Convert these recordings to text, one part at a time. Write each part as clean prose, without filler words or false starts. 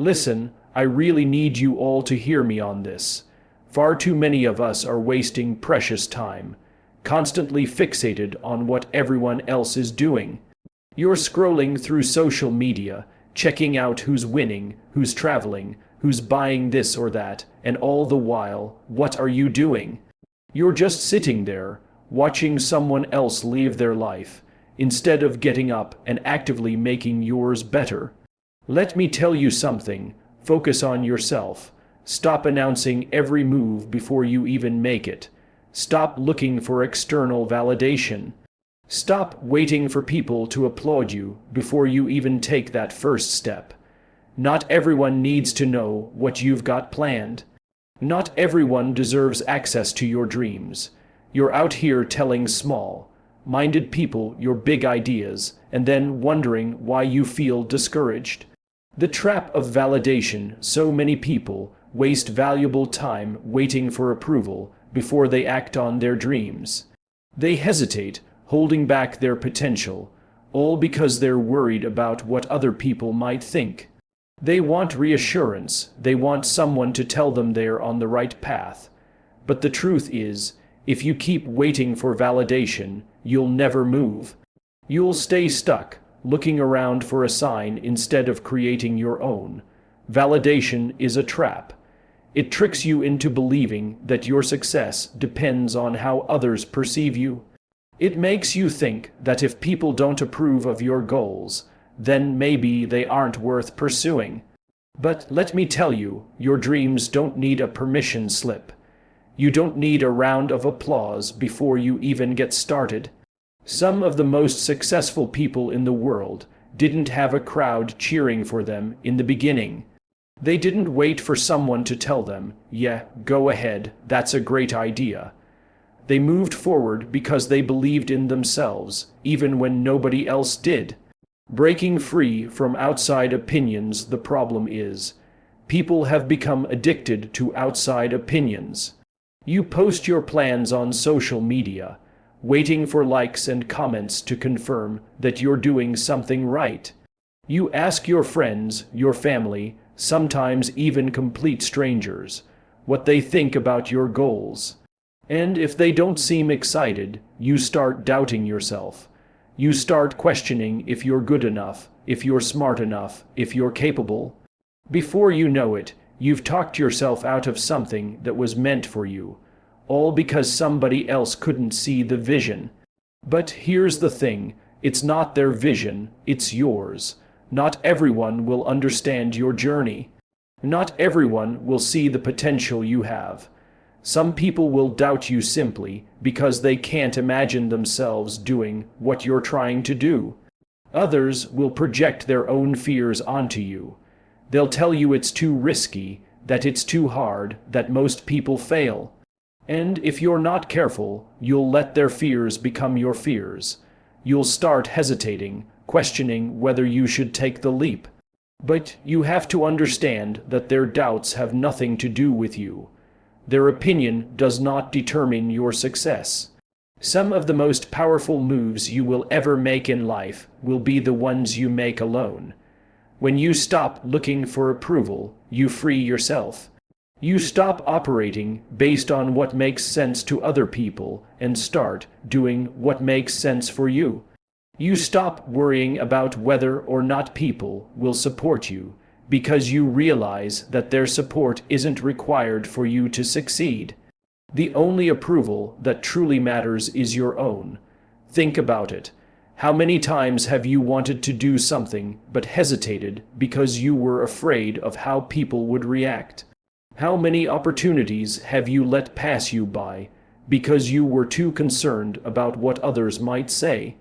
Listen, I really need you all to hear me on this. Far too many of us are wasting precious time, constantly fixated on what everyone else is doing. You're scrolling through social media, checking out who's winning, who's traveling, who's buying this or that, and all the while, what are you doing? You're just sitting there, watching someone else live their life, instead of getting up and actively making yours better. Let me tell you something, focus on yourself. Stop announcing every move before you even make it. Stop looking for external validation. Stop waiting for people to applaud you before you even take that first step. Not everyone needs to know what you've got planned. Not everyone deserves access to your dreams. You're out here telling small-minded people your big ideas and then wondering why you feel discouraged. The trap of validation. So many people waste valuable time waiting for approval before they act on their dreams. They hesitate, holding back their potential, all because they're worried about what other people might think. They want reassurance, they want someone to tell them they're on the right path. But the truth is, if you keep waiting for validation, you'll never move. You'll stay stuck, looking around for a sign instead of creating your own. Validation is a trap. It tricks you into believing that your success depends on how others perceive you. It makes you think that if people don't approve of your goals, then maybe they aren't worth pursuing. But let me tell you, your dreams don't need a permission slip. You don't need a round of applause before you even get started. Some of the most successful people in the world didn't have a crowd cheering for them in the beginning. They didn't wait for someone to tell them, "Yeah, go ahead, that's a great idea." They moved forward because they believed in themselves, even when nobody else did. Breaking free from outside opinions. The problem is, people have become addicted to outside opinions. You post your plans on social media, waiting for likes and comments to confirm that you're doing something right. You ask your friends, your family, sometimes even complete strangers, what they think about your goals. And if they don't seem excited, you start doubting yourself. You start questioning if you're good enough, if you're smart enough, if you're capable. Before you know it, you've talked yourself out of something that was meant for you, all because somebody else couldn't see the vision. But here's the thing, it's not their vision, it's yours. Not everyone will understand your journey. Not everyone will see the potential you have. Some people will doubt you simply because they can't imagine themselves doing what you're trying to do. Others will project their own fears onto you. They'll tell you it's too risky, that it's too hard, that most people fail. And if you're not careful, you'll let their fears become your fears. You'll start hesitating, questioning whether you should take the leap. But you have to understand that their doubts have nothing to do with you. Their opinion does not determine your success. Some of the most powerful moves you will ever make in life will be the ones you make alone. When you stop looking for approval, you free yourself. You stop operating based on what makes sense to other people and start doing what makes sense for you. You stop worrying about whether or not people will support you, because you realize that their support isn't required for you to succeed. The only approval that truly matters is your own. Think about it. How many times have you wanted to do something but hesitated because you were afraid of how people would react? How many opportunities have you let pass you by because you were too concerned about what others might say?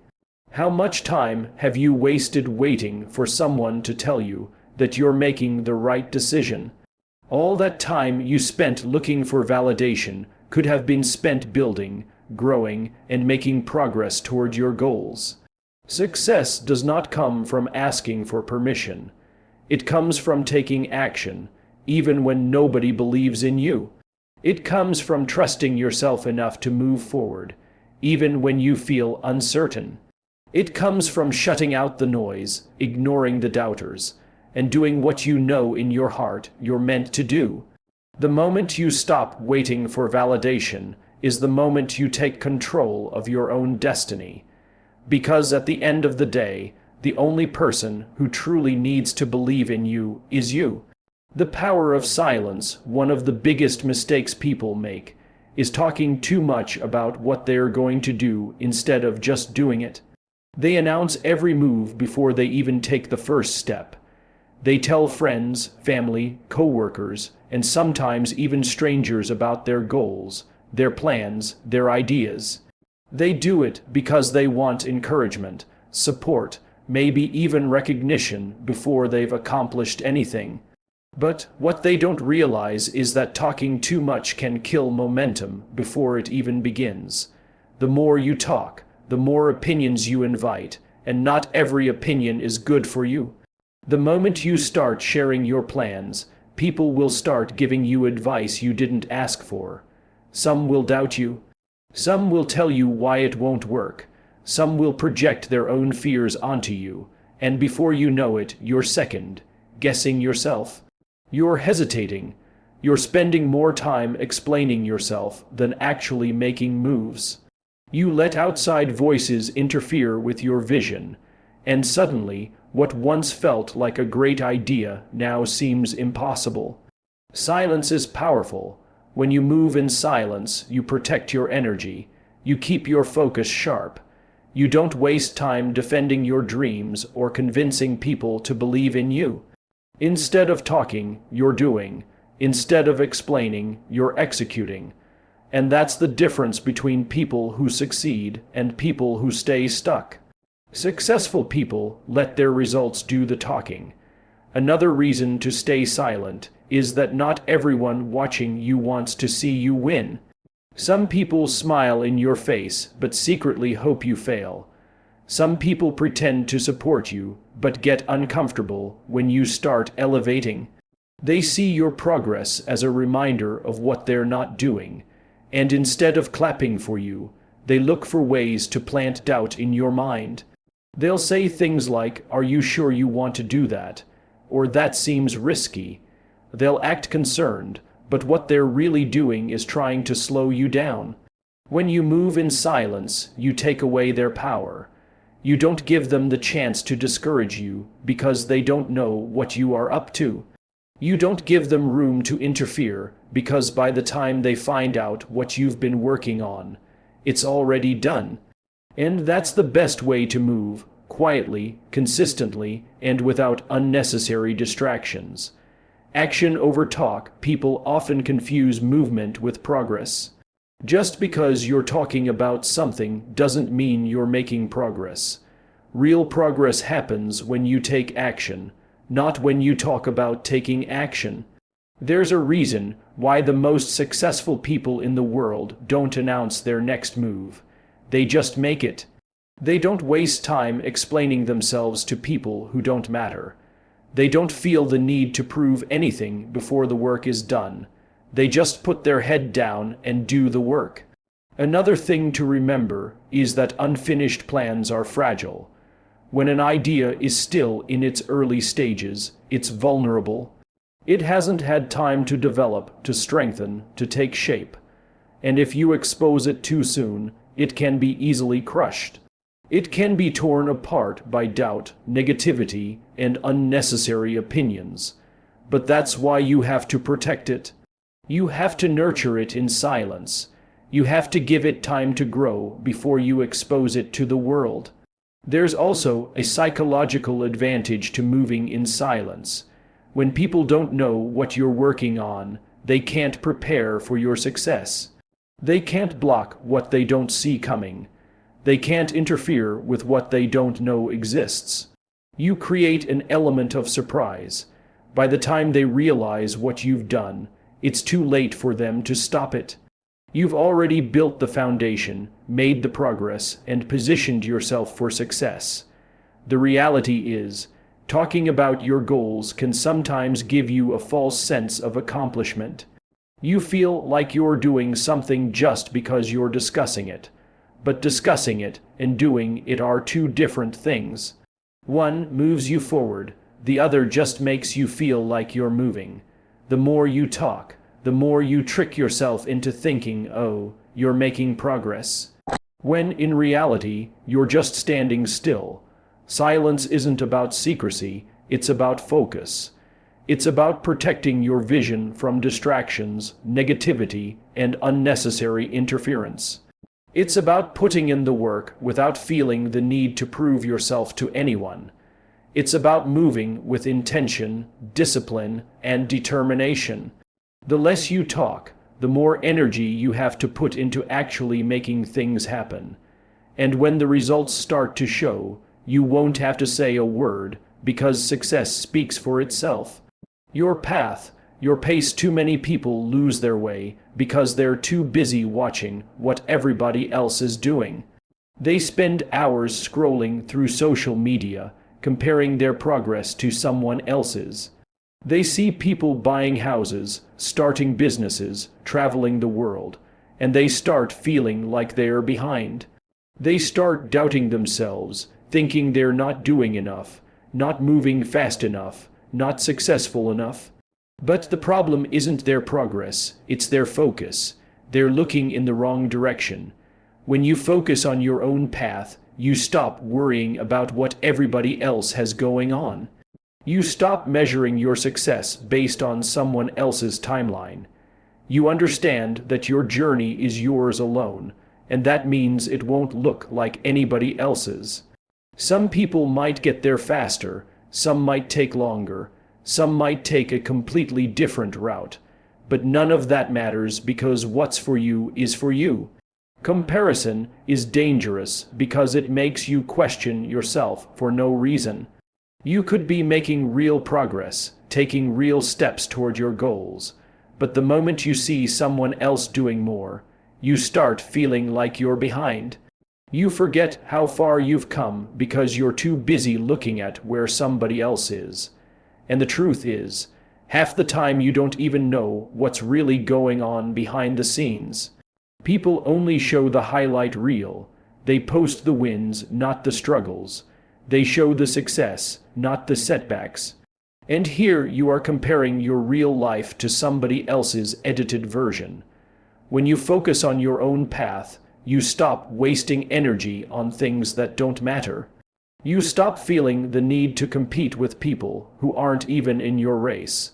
How much time have you wasted waiting for someone to tell you that you're making the right decision? All that time you spent looking for validation could have been spent building, growing, and making progress toward your goals. Success does not come from asking for permission. It comes from taking action, even when nobody believes in you. It comes from trusting yourself enough to move forward, even when you feel uncertain. It comes from shutting out the noise, ignoring the doubters, and doing what you know in your heart you're meant to do. The moment you stop waiting for validation is the moment you take control of your own destiny. Because at the end of the day, the only person who truly needs to believe in you is you. The power of silence, one of the biggest mistakes people make, is talking too much about what they're going to do instead of just doing it. They announce every move before they even take the first step. They tell friends, family, coworkers, and sometimes even strangers about their goals, their plans, their ideas. They do it because they want encouragement, support, maybe even recognition before they've accomplished anything. But what they don't realize is that talking too much can kill momentum before it even begins. The more you talk, the more opinions you invite, and not every opinion is good for you. The moment you start sharing your plans, people will start giving you advice you didn't ask for. Some will doubt you. Some will tell you why it won't work. Some will project their own fears onto you, and before you know it, you're second, guessing yourself. You're hesitating. You're spending more time explaining yourself than actually making moves. You let outside voices interfere with your vision, and suddenly, what once felt like a great idea now seems impossible. Silence is powerful. When you move in silence, you protect your energy. You keep your focus sharp. You don't waste time defending your dreams or convincing people to believe in you. Instead of talking, you're doing. Instead of explaining, you're executing. And that's the difference between people who succeed and people who stay stuck. Successful people let their results do the talking. Another reason to stay silent is that not everyone watching you wants to see you win. Some people smile in your face but secretly hope you fail. Some people pretend to support you but get uncomfortable when you start elevating. They see your progress as a reminder of what they're not doing, and instead of clapping for you, they look for ways to plant doubt in your mind. They'll say things like, "Are you sure you want to do that?" Or "That seems risky." They'll act concerned, but what they're really doing is trying to slow you down. When you move in silence, you take away their power. You don't give them the chance to discourage you because they don't know what you are up to. You don't give them room to interfere because by the time they find out what you've been working on, it's already done. And that's the best way to move, quietly, consistently, and without unnecessary distractions. Action over talk. People often confuse movement with progress. Just because you're talking about something doesn't mean you're making progress. Real progress happens when you take action, not when you talk about taking action. There's a reason why the most successful people in the world don't announce their next move. They just make it. They don't waste time explaining themselves to people who don't matter. They don't feel the need to prove anything before the work is done. They just put their head down and do the work. Another thing to remember is that unfinished plans are fragile. When an idea is still in its early stages, it's vulnerable. It hasn't had time to develop, to strengthen, to take shape. And if you expose it too soon, it can be easily crushed. It can be torn apart by doubt, negativity, and unnecessary opinions. But that's why you have to protect it. You have to nurture it in silence. You have to give it time to grow before you expose it to the world. There's also a psychological advantage to moving in silence. When people don't know what you're working on, they can't prepare for your success. They can't block what they don't see coming. They can't interfere with what they don't know exists. You create an element of surprise. By the time they realize what you've done, it's too late for them to stop it. You've already built the foundation, made the progress, and positioned yourself for success. The reality is, talking about your goals can sometimes give you a false sense of accomplishment. You feel like you're doing something just because you're discussing it. But discussing it and doing it are two different things. One moves you forward, the other just makes you feel like you're moving. The more you talk, the more you trick yourself into thinking, oh, you're making progress, when in reality, you're just standing still. Silence isn't about secrecy, it's about focus. It's about protecting your vision from distractions, negativity, and unnecessary interference. It's about putting in the work without feeling the need to prove yourself to anyone. It's about moving with intention, discipline, and determination. The less you talk, the more energy you have to put into actually making things happen. And when the results start to show, you won't have to say a word, because success speaks for itself. Your path, your pace. Too many people lose their way because they're too busy watching what everybody else is doing. They spend hours scrolling through social media, comparing their progress to someone else's. They see people buying houses, starting businesses, traveling the world, and they start feeling like they're behind. They start doubting themselves, thinking they're not doing enough, not moving fast enough, not successful enough. But the problem isn't their progress, it's their focus. They're looking in the wrong direction. When you focus on your own path, you stop worrying about what everybody else has going on. You stop measuring your success based on someone else's timeline. You understand that your journey is yours alone, and that means it won't look like anybody else's. Some people might get there faster, some might take longer, some might take a completely different route, but none of that matters because what's for you is for you. Comparison is dangerous because it makes you question yourself for no reason. You could be making real progress, taking real steps toward your goals, but the moment you see someone else doing more, you start feeling like you're behind. You forget how far you've come because you're too busy looking at where somebody else is. And the truth is, half the time you don't even know what's really going on behind the scenes. People only show the highlight reel. They post the wins, not the struggles. They show the success, not the setbacks. And here you are comparing your real life to somebody else's edited version. When you focus on your own path, you stop wasting energy on things that don't matter. You stop feeling the need to compete with people who aren't even in your race.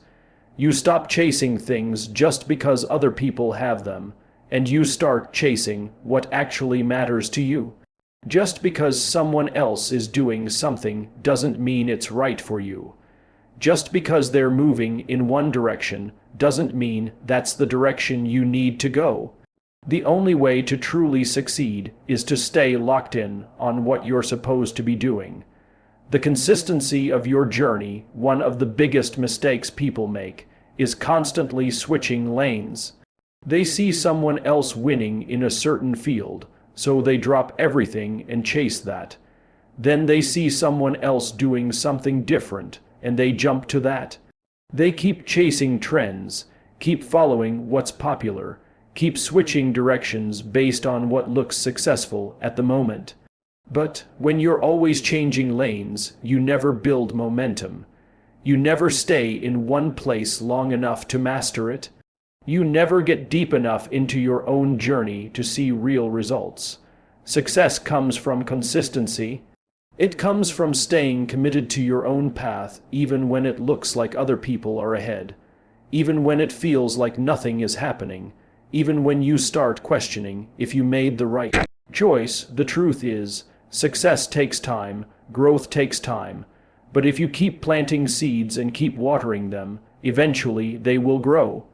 You stop chasing things just because other people have them, and you start chasing what actually matters to you. Just because someone else is doing something doesn't mean it's right for you. Just because they're moving in one direction doesn't mean that's the direction you need to go. The only way to truly succeed is to stay locked in on what you're supposed to be doing. The consistency of your journey, one of the biggest mistakes people make, is constantly switching lanes. They see someone else winning in a certain field, so they drop everything and chase that. Then they see someone else doing something different, and they jump to that. They keep chasing trends, keep following what's popular, keep switching directions based on what looks successful at the moment. But when you're always changing lanes, you never build momentum. You never stay in one place long enough to master it. You never get deep enough into your own journey to see real results. Success comes from consistency. It comes from staying committed to your own path even when it looks like other people are ahead, even when it feels like nothing is happening, even when you start questioning if you made the right choice. The truth is, success takes time, growth takes time, but if you keep planting seeds and keep watering them, eventually they will grow.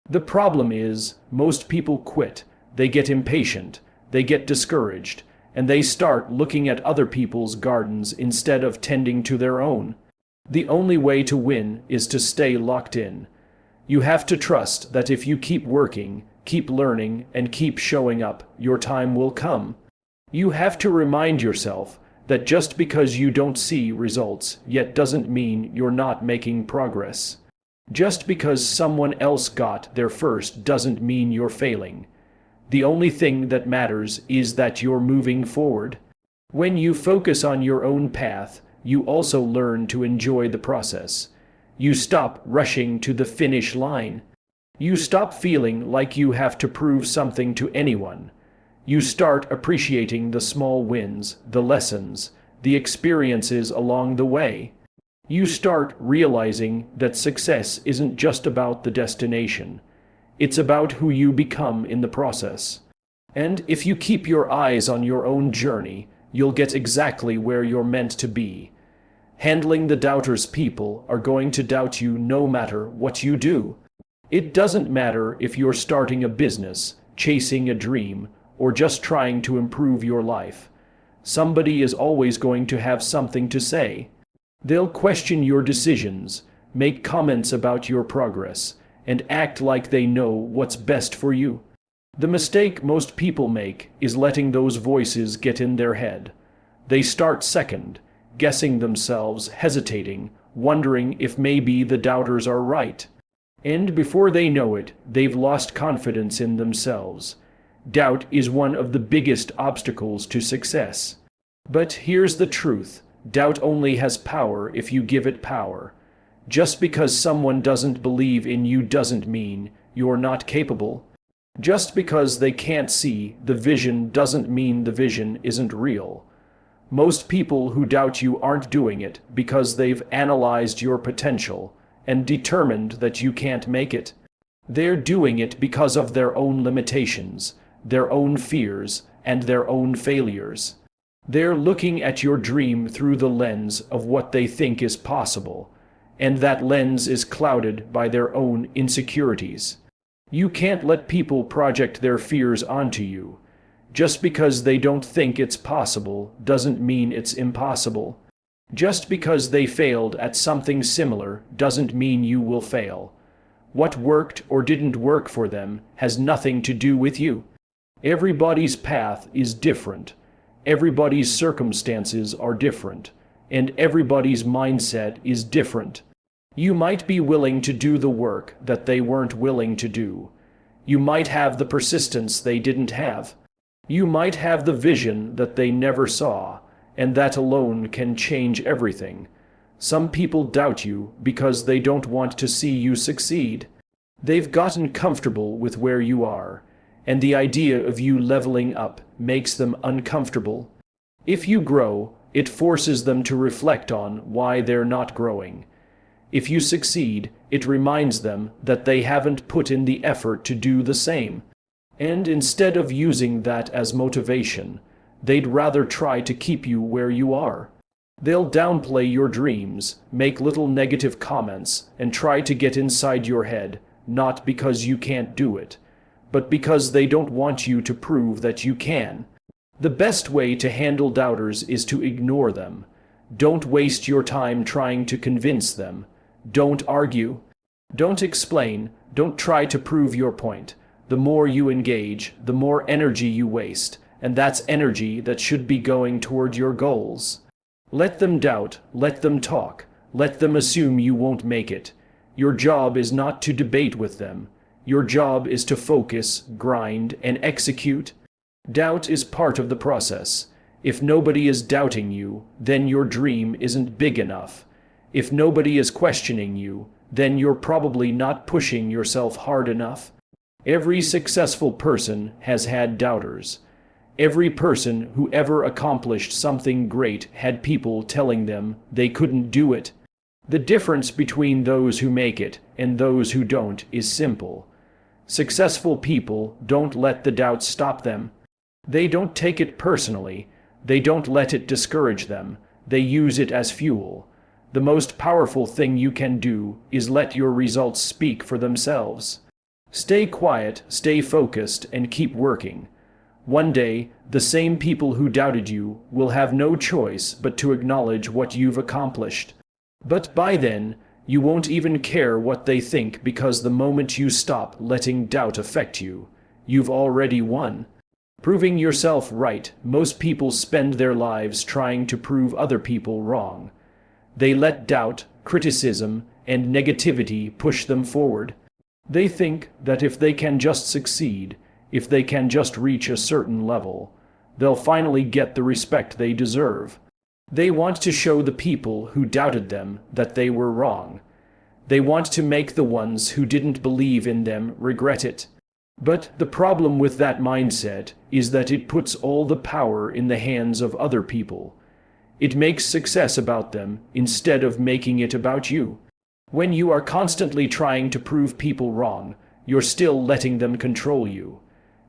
The problem is, most people quit, they get impatient, they get discouraged, and they start looking at other people's gardens instead of tending to their own. The only way to win is to stay locked in. You have to trust that if you keep working, keep learning, and keep showing up, your time will come. You have to remind yourself that just because you don't see results yet doesn't mean you're not making progress. Just because someone else got there first doesn't mean you're failing. The only thing that matters is that you're moving forward. When you focus on your own path, you also learn to enjoy the process. You stop rushing to the finish line. You stop feeling like you have to prove something to anyone. You start appreciating the small wins, the lessons, the experiences along the way. You start realizing that success isn't just about the destination. It's about who you become in the process. And if you keep your eyes on your own journey, you'll get exactly where you're meant to be. Handling the doubters, people are going to doubt you no matter what you do. It doesn't matter if you're starting a business, chasing a dream, or just trying to improve your life. Somebody is always going to have something to say. They'll question your decisions, make comments about your progress, and act like they know what's best for you. The mistake most people make is letting those voices get in their head. They start second, guessing themselves, hesitating, wondering if maybe the doubters are right. And before they know it, they've lost confidence in themselves. Doubt is one of the biggest obstacles to success. But here's the truth. Doubt only has power if you give it power. Just because someone doesn't believe in you doesn't mean you're not capable. Just because they can't see the vision doesn't mean the vision isn't real. Most people who doubt you aren't doing it because they've analyzed your potential and determined that you can't make it. They're doing it because of their own limitations, their own fears, and their own failures. They're looking at your dream through the lens of what they think is possible, and that lens is clouded by their own insecurities. You can't let people project their fears onto you. Just because they don't think it's possible doesn't mean it's impossible. Just because they failed at something similar doesn't mean you will fail. What worked or didn't work for them has nothing to do with you. Everybody's path is different. Everybody's circumstances are different, and everybody's mindset is different. You might be willing to do the work that they weren't willing to do. You might have the persistence they didn't have. You might have the vision that they never saw, and that alone can change everything. Some people doubt you because they don't want to see you succeed. They've gotten comfortable with where you are, and the idea of you leveling up makes them uncomfortable. If you grow, it forces them to reflect on why they're not growing. If you succeed, it reminds them that they haven't put in the effort to do the same. And instead of using that as motivation, they'd rather try to keep you where you are. They'll downplay your dreams, make little negative comments, and try to get inside your head, not because you can't do it, but because they don't want you to prove that you can. The best way to handle doubters is to ignore them. Don't waste your time trying to convince them. Don't argue. Don't explain. Don't try to prove your point. The more you engage, the more energy you waste, and that's energy that should be going toward your goals. Let them doubt, let them talk, let them assume you won't make it. Your job is not to debate with them. Your job is to focus, grind, and execute. Doubt is part of the process. If nobody is doubting you, then your dream isn't big enough. If nobody is questioning you, then you're probably not pushing yourself hard enough. Every successful person has had doubters. Every person who ever accomplished something great had people telling them they couldn't do it. The difference between those who make it and those who don't is simple. Successful people don't let the doubt stop them. They don't take it personally. They don't let it discourage them. They use it as fuel. The most powerful thing you can do is let your results speak for themselves. Stay quiet, stay focused, and keep working. One day, the same people who doubted you will have no choice but to acknowledge what you've accomplished. But by then, you won't even care what they think, because the moment you stop letting doubt affect you, you've already won. Proving yourself right, most people spend their lives trying to prove other people wrong. They let doubt, criticism, and negativity push them forward. They think that if they can just succeed, if they can just reach a certain level, they'll finally get the respect they deserve. They want to show the people who doubted them that they were wrong. They want to make the ones who didn't believe in them regret it. But the problem with that mindset is that it puts all the power in the hands of other people. It makes success about them instead of making it about you. When you are constantly trying to prove people wrong, you're still letting them control you.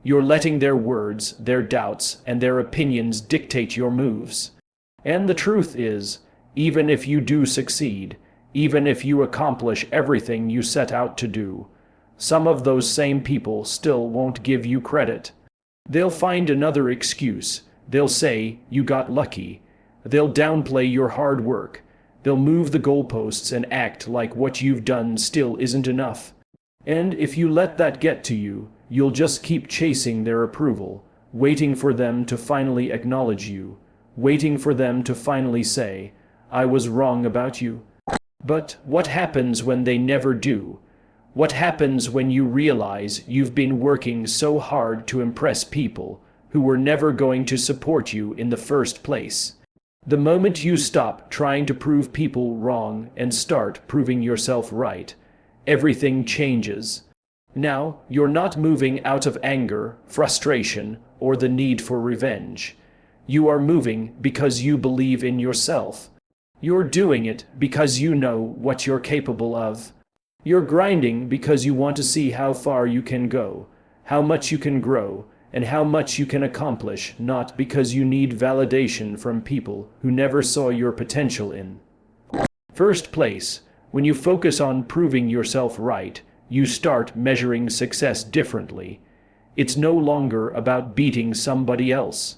You're letting their words, their doubts, and their opinions dictate your moves. And the truth is, even if you do succeed, even if you accomplish everything you set out to do, some of those same people still won't give you credit. They'll find another excuse. They'll say you got lucky. They'll downplay your hard work. They'll move the goalposts and act like what you've done still isn't enough. And if you let that get to you, you'll just keep chasing their approval, waiting for them to finally acknowledge you, waiting for them to finally say, "I was wrong about you." But what happens when they never do? What happens when you realize you've been working so hard to impress people who were never going to support you in the first place? The moment you stop trying to prove people wrong and start proving yourself right, everything changes. Now, you're not moving out of anger, frustration, or the need for revenge. You are moving because you believe in yourself. You're doing it because you know what you're capable of. You're grinding because you want to see how far you can go, how much you can grow, and how much you can accomplish, not because you need validation from people who never saw your potential in first place. When you focus on proving yourself right, you start measuring success differently. It's no longer about beating somebody else.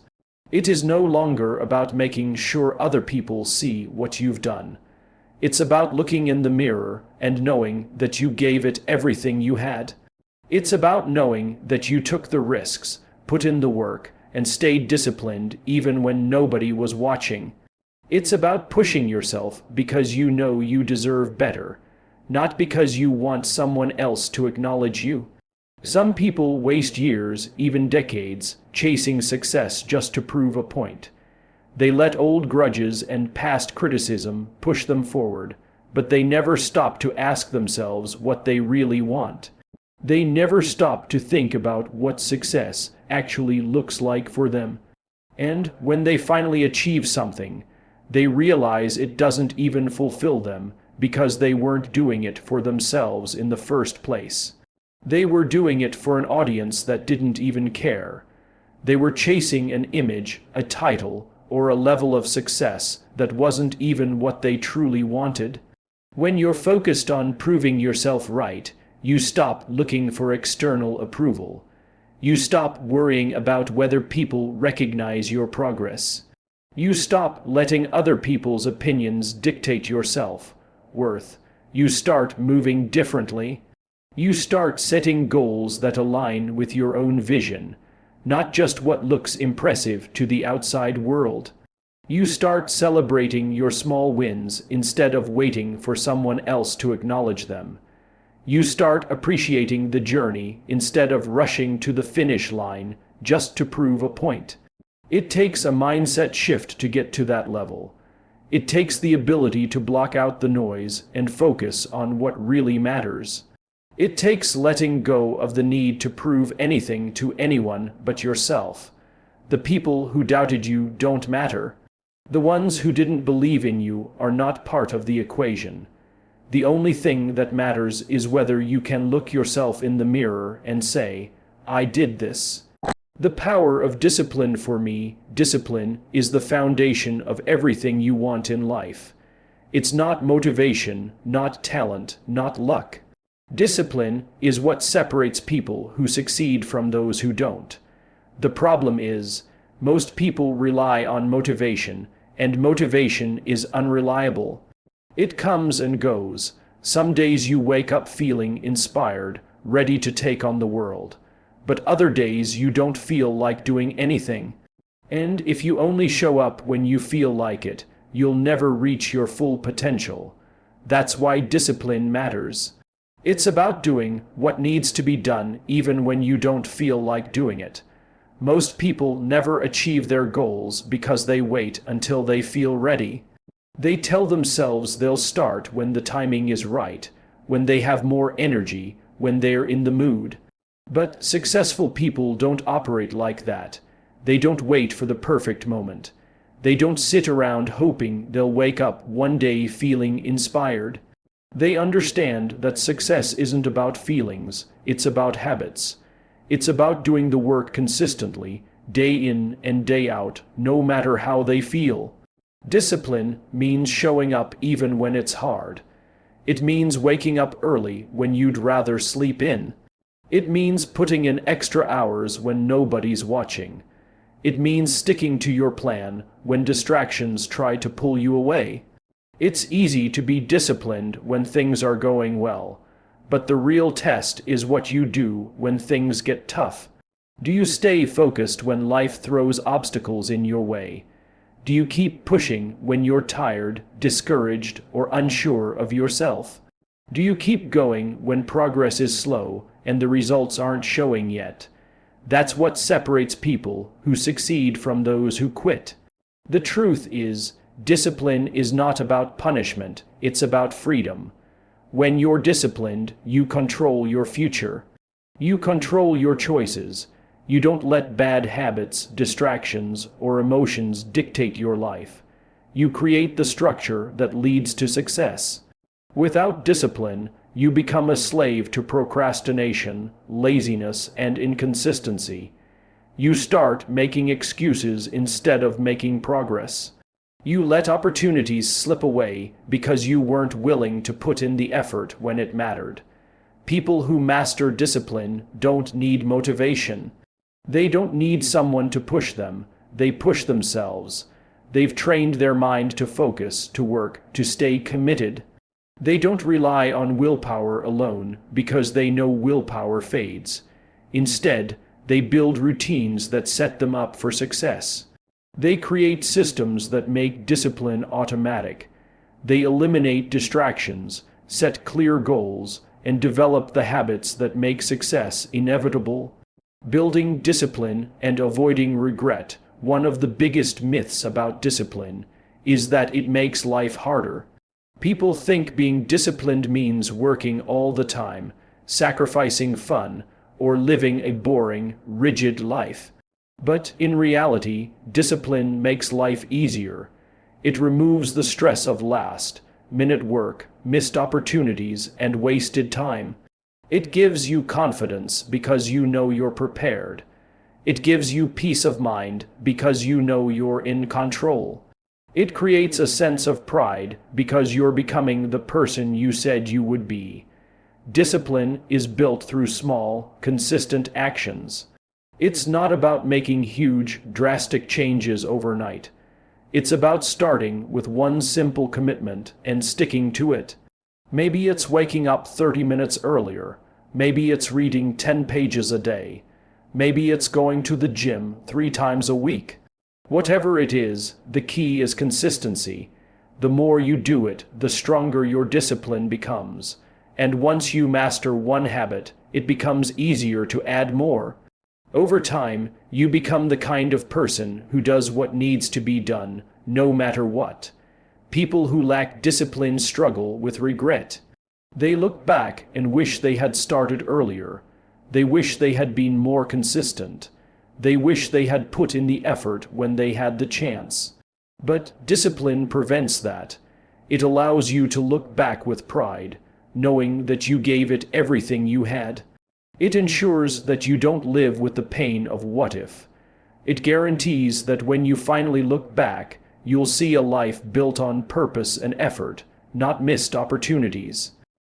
It is no longer about making sure other people see what you've done. It's about looking in the mirror and knowing that you gave it everything you had. It's about knowing that you took the risks, put in the work, and stayed disciplined even when nobody was watching. It's about pushing yourself because you know you deserve better, not because you want someone else to acknowledge you. Some people waste years, even decades, chasing success just to prove a point. They let old grudges and past criticism push them forward, but they never stop to ask themselves what they really want. They never stop to think about what success actually looks like for them. And when they finally achieve something, they realize it doesn't even fulfill them because they weren't doing it for themselves in the first place. They were doing it for an audience that didn't even care. They were chasing an image, a title, or a level of success that wasn't even what they truly wanted. When you're focused on proving yourself right, you stop looking for external approval. You stop worrying about whether people recognize your progress. You stop letting other people's opinions dictate your self-worth. You start moving differently. You start setting goals that align with your own vision, not just what looks impressive to the outside world. You start celebrating your small wins instead of waiting for someone else to acknowledge them. You start appreciating the journey instead of rushing to the finish line just to prove a point. It takes a mindset shift to get to that level. It takes the ability to block out the noise and focus on what really matters. It takes letting go of the need to prove anything to anyone but yourself. The people who doubted you don't matter. The ones who didn't believe in you are not part of the equation. The only thing that matters is whether you can look yourself in the mirror and say, "I did this." The power of discipline for me, discipline is the foundation of everything you want in life. It's not motivation, not talent, not luck. Discipline is what separates people who succeed from those who don't. The problem is, most people rely on motivation, and motivation is unreliable. It comes and goes. Some days you wake up feeling inspired, ready to take on the world. But other days you don't feel like doing anything. And if you only show up when you feel like it, you'll never reach your full potential. That's why discipline matters. It's about doing what needs to be done even when you don't feel like doing it. Most people never achieve their goals because they wait until they feel ready. They tell themselves they'll start when the timing is right, when they have more energy, when they're in the mood. But successful people don't operate like that. They don't wait for the perfect moment. They don't sit around hoping they'll wake up one day feeling inspired. They understand that success isn't about feelings, it's about habits. It's about doing the work consistently, day in and day out, no matter how they feel. Discipline means showing up even when it's hard. It means waking up early when you'd rather sleep in. It means putting in extra hours when nobody's watching. It means sticking to your plan when distractions try to pull you away. It's easy to be disciplined when things are going well, but the real test is what you do when things get tough. Do you stay focused when life throws obstacles in your way? Do you keep pushing when you're tired, discouraged, or unsure of yourself? Do you keep going when progress is slow and the results aren't showing yet? That's what separates people who succeed from those who quit. The truth is, discipline is not about punishment, it's about freedom. When you're disciplined, you control your future. You control your choices. You don't let bad habits, distractions, or emotions dictate your life. You create the structure that leads to success. Without discipline, you become a slave to procrastination, laziness, and inconsistency. You start making excuses instead of making progress. You let opportunities slip away because you weren't willing to put in the effort when it mattered. People who master discipline don't need motivation. They don't need someone to push them. They push themselves. They've trained their mind to focus, to work, to stay committed. They don't rely on willpower alone because they know willpower fades. Instead, they build routines that set them up for success. They create systems that make discipline automatic. They eliminate distractions, set clear goals, and develop the habits that make success inevitable. Building discipline and avoiding regret. One of the biggest myths about discipline is that it makes life harder. People think being disciplined means working all the time, sacrificing fun, or living a boring, rigid life. But in reality, discipline makes life easier. It removes the stress of last-minute work, missed opportunities, and wasted time. It gives you confidence because you know you're prepared. It gives you peace of mind because you know you're in control. It creates a sense of pride because you're becoming the person you said you would be. Discipline is built through small, consistent actions. It's not about making huge, drastic changes overnight. It's about starting with one simple commitment and sticking to it. Maybe it's waking up 30 minutes earlier. Maybe it's reading 10 pages a day. Maybe it's going to the gym 3 times a week. Whatever it is, the key is consistency. The more you do it, the stronger your discipline becomes. And once you master one habit, it becomes easier to add more. Over time, you become the kind of person who does what needs to be done, no matter what. People who lack discipline struggle with regret. They look back and wish they had started earlier. They wish they had been more consistent. They wish they had put in the effort when they had the chance. But discipline prevents that. It allows you to look back with pride, knowing that you gave it everything you had. It ensures that you don't live with the pain of what if. It guarantees that when you finally look back, you'll see a life built on purpose and effort, not missed opportunities.